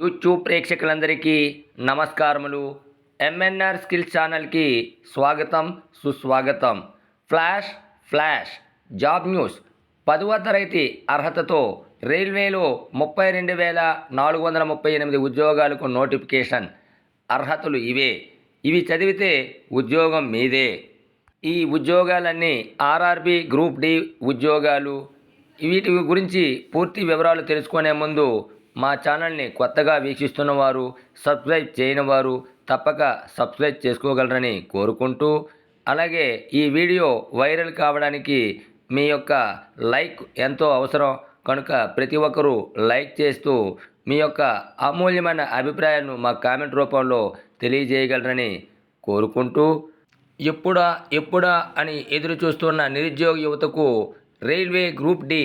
YouTube ప్రేక్షకులందరికీ నమస్కారములు. MNR skills ఛానల్కి స్వాగతం, సుస్వాగతం. Flash job news. 10వ తరగతి అర్హతతో రైల్వేలో 32,438 ఉద్యోగాలకు నోటిఫికేషన్. అర్హతలు ఇవి చదివితే ఉద్యోగం మీదే. ఈ ఉద్యోగాలన్నీ ఆర్ఆర్బి గ్రూప్ డి ఉద్యోగాలు. వీటి గురించి పూర్తి వివరాలు తెలుసుకునే ముందు మా ఛానల్ని కొత్తగా వీక్షిస్తున్నవారు, సబ్స్క్రైబ్ చేయని వారు తప్పక సబ్స్క్రైబ్ చేసుకోగలరని కోరుకుంటూ, అలాగే ఈ వీడియో వైరల్ కావడానికి మీ యొక్క లైక్ ఎంతో అవసరం కనుక ప్రతి ఒక్కరూ లైక్ చేస్తూ మీ యొక్క అమూల్యమైన అభిప్రాయాలను మా కామెంట్ రూపంలో తెలియజేయగలరని కోరుకుంటూ, ఎప్పుడా అని ఎదురు చూస్తున్న నిరుద్యోగ యువతకు రైల్వే గ్రూప్ డి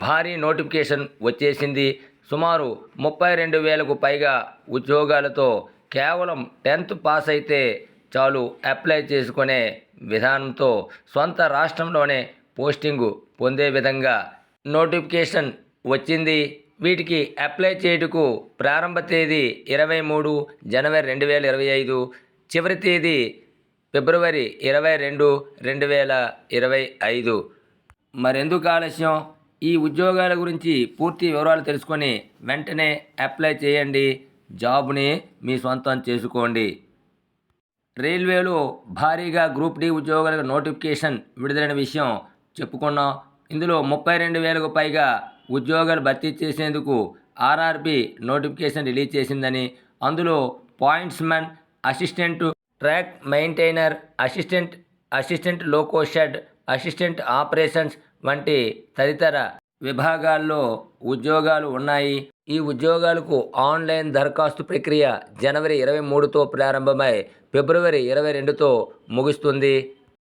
భారీ నోటిఫికేషన్ వచ్చేసింది. సుమారు 32,000కు పైగా ఉద్యోగాలతో కేవలం 10th పాస్ అయితే చాలు అప్లై చేసుకునే విధానంతో సొంత రాష్ట్రంలోనే పోస్టింగు పొందే విధంగా నోటిఫికేషన్ వచ్చింది. వీటికి అప్లై చేయుటకు ప్రారంభ తేదీ 23 జనవరి 2025, చివరి తేదీ ఫిబ్రవరి 22, 2025. మరెందుకు ఆలస్యం? ఈ ఉద్యోగాల గురించి పూర్తి వివరాలు తెలుసుకొని వెంటనే అప్లై చేయండి. జాబ్ని మీ సొంతం చేసుకోండి. రైల్వేలో భారీగా గ్రూప్ డి ఉద్యోగాలకు నోటిఫికేషన్ విడుదలైన విషయం చెప్పుకున్నాం. ఇందులో 32,000కు పైగా ఉద్యోగాలు భర్తీ చేసేందుకు ఆర్ఆర్బి నోటిఫికేషన్ రిలీజ్ చేసిందని, అందులో pointsmen, assistant track maintainer, assistant loco shed, assistant operations వంటి తదితర విభాగాల్లో ఉద్యోగాలు ఉన్నాయి. ఈ ఉద్యోగాలకు ఆన్లైన్ దరఖాస్తు ప్రక్రియ జనవరి 23తో ప్రారంభమై ఫిబ్రవరి 22తో ముగుస్తుంది.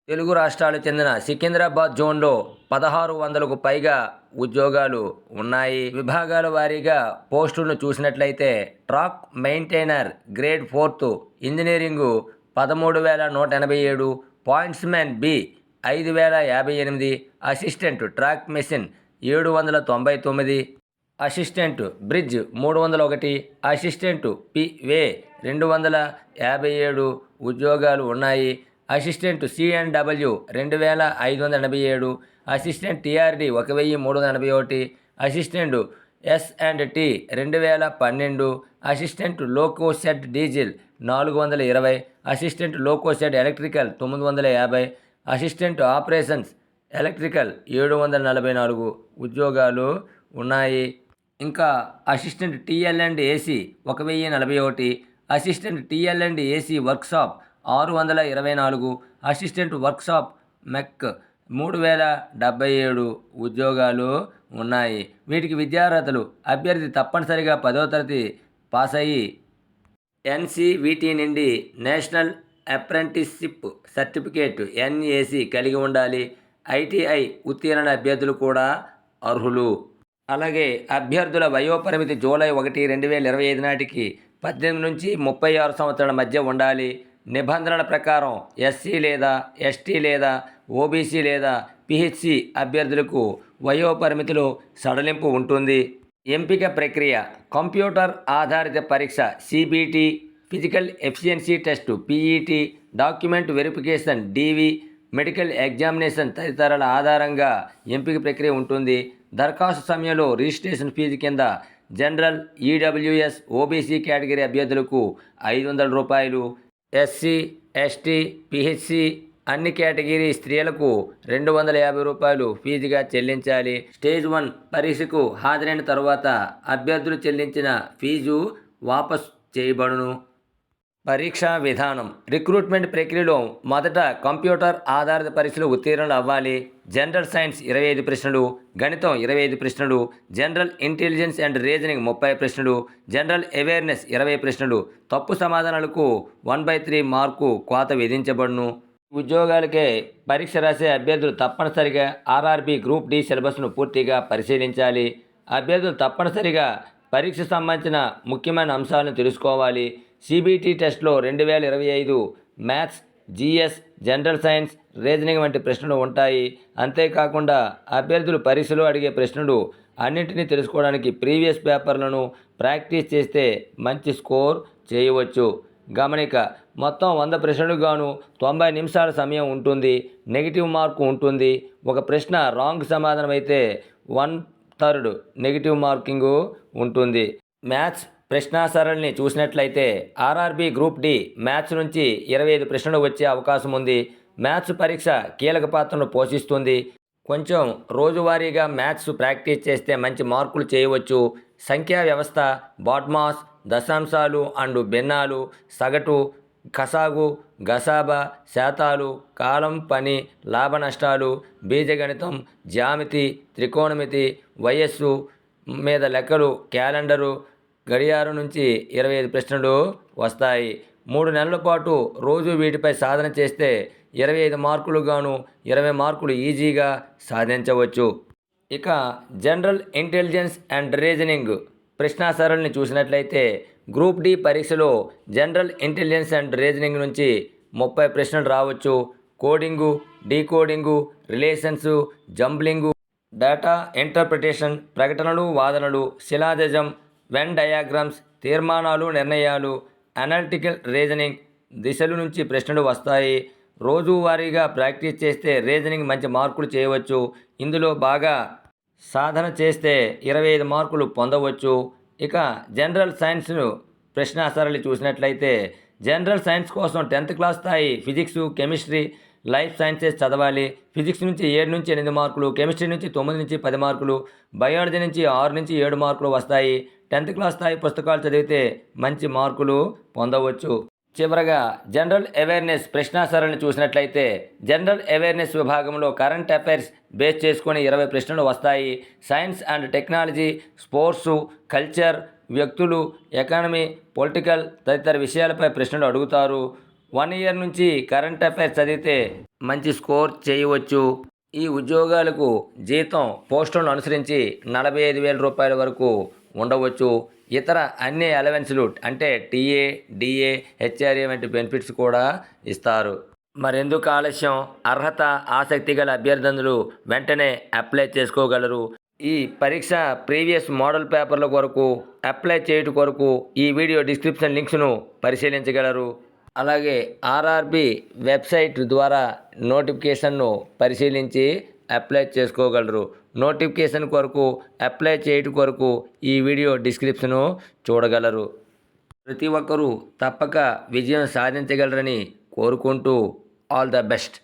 తెలుగు రాష్ట్రాలకు చెందిన సికింద్రాబాద్ జోన్లో 1,600కు పైగా ఉద్యోగాలు ఉన్నాయి. విభాగాల వారీగా పోస్టులను చూసినట్లయితే track maintainer grade 4th engineering 13,187, pointsmen B 5,058, assistant track machine 799, assistant bridge 301, assistant P way 257 ఉద్యోగాలు ఉన్నాయి. Assistant CNW 2,587, assistant TRD 1,381, assistant S and T 2,012, assistant loco shed diesel 420, assistant loco shed electrical 950, assistant operations electrical 744 ఉద్యోగాలు ఉన్నాయి. ఇంకా assistant TL and AC 1,041, assistant TL and AC workshop 624, assistant workshop mech 3,077 ఉద్యోగాలు ఉన్నాయి. వీటికి విద్యార్హతలు: అభ్యర్థి తప్పనిసరిగా 10వ తరగతి పాస్ అయ్యి ఎన్సివిటి నుండి నేషనల్ అప్రెంటిస్షిప్ సర్టిఫికేట్ ఎన్ఏసి కలిగి ఉండాలి. ఐటీఐ ఉత్తీర్ణ అభ్యర్థులు కూడా అర్హులు. అలాగే అభ్యర్థుల వయోపరిమితి జూలై 1, 2025 నాటికి 18 నుంచి 36 సంవత్సరాల మధ్య ఉండాలి. నిబంధనల ప్రకారం ఎస్సీ లేదా ఎస్టీ లేదా ఓబీసీ లేదా పిహెచ్సి అభ్యర్థులకు వయోపరిమితిలో సడలింపు ఉంటుంది. ఎంపిక ప్రక్రియ: కంప్యూటర్ ఆధారిత పరీక్ష CBT, physical efficiency test PET, document verification DV, medical examination తదితరాల ఆధారంగా ఎంపిక ప్రక్రియ ఉంటుంది. దరఖాస్తు సమయంలో రిజిస్ట్రేషన్ ఫీజు కింద జనరల్, ఈడబ్ల్యూఎస్, ఓబీసీ కేటగిరీ అభ్యర్థులకు 500 రూపాయలు, ఎస్సీ, ఎస్టీ, పిహెచ్సి అన్ని కేటగిరీ స్త్రీలకు 250 రూపాయలు ఫీజుగా చెల్లించాలి. స్టేజ్ 1 పరీక్షకు హాజరైన తరువాత అభ్యర్థులు చెల్లించిన ఫీజు వాపసు చేయబడును. పరీక్షా విధానం: రిక్రూట్మెంట్ ప్రక్రియలో మొదట కంప్యూటర్ ఆధారిత పరీక్షలు ఉత్తీర్ణులు అవ్వాలి. జనరల్ సైన్స్ 25 ప్రశ్నలు, గణితం 25 ప్రశ్నలు, జనరల్ ఇంటెలిజెన్స్ అండ్ రీజనింగ్ 30 ప్రశ్నలు, జనరల్ అవేర్నెస్ 20 ప్రశ్నలు. తప్పు సమాధానాలకు 1/3 మార్కు కోత విధించబడును. ఉద్యోగాలకే పరీక్ష రాసే అభ్యర్థులు తప్పనిసరిగా ఆర్ఆర్బి గ్రూప్ డి సిలబస్ను పూర్తిగా పరిశీలించాలి. అభ్యర్థులు తప్పనిసరిగా పరీక్ష సంబంధించిన ముఖ్యమైన అంశాలను తెలుసుకోవాలి. సిబిటి టెస్ట్లో 2025 maths, GS, general science, reasoning వంటి ప్రశ్నలు ఉంటాయి. అంతేకాకుండా అభ్యర్థులు పరీక్షలో అడిగే ప్రశ్నలు అన్నింటినీ తెలుసుకోవడానికి ప్రీవియస్ పేపర్లను ప్రాక్టీస్ చేస్తే మంచి స్కోర్ చేయవచ్చు. గమనిక: మొత్తం 100 ప్రశ్నలకు గాను 90 నిమిషాల సమయం ఉంటుంది. నెగిటివ్ మార్కు ఉంటుంది. ఒక ప్రశ్న రాంగ్ సమాధానం అయితే 1/3 నెగిటివ్ మార్కింగు ఉంటుంది. మ్యాథ్స్ ప్రశ్నా సరళిని చూసినట్లయితే ఆర్ఆర్బీ గ్రూప్ డి మ్యాథ్స్ నుంచి 25 ప్రశ్నలు వచ్చే అవకాశం ఉంది. మ్యాథ్స్ పరీక్ష కీలక పాత్రను పోషిస్తుంది. కొంచెం రోజువారీగా మ్యాథ్స్ ప్రాక్టీస్ చేస్తే మంచి మార్కులు చేయవచ్చు. సంఖ్యా వ్యవస్థ, బాడ్మాస్, దశాంశాలు అండ్ భిన్నాలు, సగటు, కసాగు, గసాబా, శాతాలు, కాలం, పని, లాభ నష్టాలు, బీజగణితం, జ్యామితి, త్రికోణమితి, వయస్సు మీద లెక్కలు, క్యాలెండరు, గడియారం నుంచి 25 ప్రశ్నలు వస్తాయి. 3 నెలల పాటు రోజు వీటిపై సాధన చేస్తే 25 మార్కులు గాను 20 మార్కులు ఈజీగా సాధించవచ్చు. ఇక జనరల్ ఇంటెలిజెన్స్ అండ్ రీజనింగ్ ప్రశ్నా సరళిని చూసినట్లయితే గ్రూప్ డి పరీక్షలో జనరల్ ఇంటెలిజెన్స్ అండ్ రీజనింగ్ నుంచి 30 ప్రశ్నలు రావచ్చు. కోడింగు, డీకోడింగు, రిలేషన్సు, జంబ్లింగు, డేటా ఇంటర్ప్రిటేషన్, ప్రకటనలు, వాదనలు, శిలాజం, వెన్ డయాగ్రామ్స్, తీర్మానాలు, నిర్ణయాలు, అనలిటికల్ రీజనింగ్ దిశల నుంచి ప్రశ్నలు వస్తాయి. రోజువారీగా ప్రాక్టీస్ చేస్తే రీజనింగ్ మంచి మార్కులు చేయవచ్చు. ఇందులో బాగా సాధన చేస్తే 25 మార్కులు పొందవచ్చు. ఇక జనరల్ సైన్స్ ప్రశ్నా సరళి చూసినట్లయితే జనరల్ సైన్స్ కోసం 10th క్లాస్ స్థాయి ఫిజిక్స్, కెమిస్ట్రీ, లైఫ్ సైన్సెస్ చదవాలి. ఫిజిక్స్ నుంచి 7 నుంచి 8 మార్కులు, కెమిస్ట్రీ నుంచి 9 నుంచి 10 మార్కులు, బయాలజీ నుంచి 6 నుంచి 7 మార్కులు వస్తాయి. 10th క్లాస్ స్థాయి పుస్తకాలు చదివితే మంచి మార్కులు పొందవచ్చు. చివరగా జనరల్ అవేర్నెస్ ప్రశ్నా సరళిని చూసినట్లయితే జనరల్ అవేర్నెస్ విభాగంలో కరెంట్ అఫైర్స్ బేస్ చేసుకొని 20 ప్రశ్నలు వస్తాయి. Science and technology, sports, culture, వ్యక్తులు, ఎకానమీ, పొలిటికల్ తదితర విషయాలపై ప్రశ్నలు అడుగుతారు. 1 ఇయర్ నుంచి కరెంట్ అఫైర్స్ చదివితే మంచి స్కోర్ చేయవచ్చు. ఈ ఉద్యోగాలకు జీతం పోస్టులను అనుసరించి 45,000 రూపాయల వరకు ఉండవచ్చు. ఇతర అన్ని అలవెన్స్లు అంటే టీఏ, డిఏ, హెచ్ఆర్ఏ వంటి బెనిఫిట్స్ కూడా ఇస్తారు. మరెందుకు ఆలస్యం? అర్హత, ఆసక్తి గల అభ్యర్థులు వెంటనే అప్లై చేసుకోగలరు. ఈ పరీక్ష ప్రీవియస్ మోడల్ పేపర్ల కొరకు అప్లై చేయుట కొరకు ఈ వీడియో డిస్క్రిప్షన్ లింక్స్ను పరిశీలించగలరు. అలాగే ఆర్ఆర్బి వెబ్సైట్ ద్వారా నోటిఫికేషన్ను పరిశీలించి అప్లై చేసుకోగలరు. నోటిఫికేషన్ కొరకు అప్లై చేయడం కొరకు ఈ వీడియో డిస్క్రిప్షను చూడగలరు. ప్రతి ఒక్కరూ తప్పక విజయం సాధించగలరని కోరుకుంటూ ఆల్ ద బెస్ట్.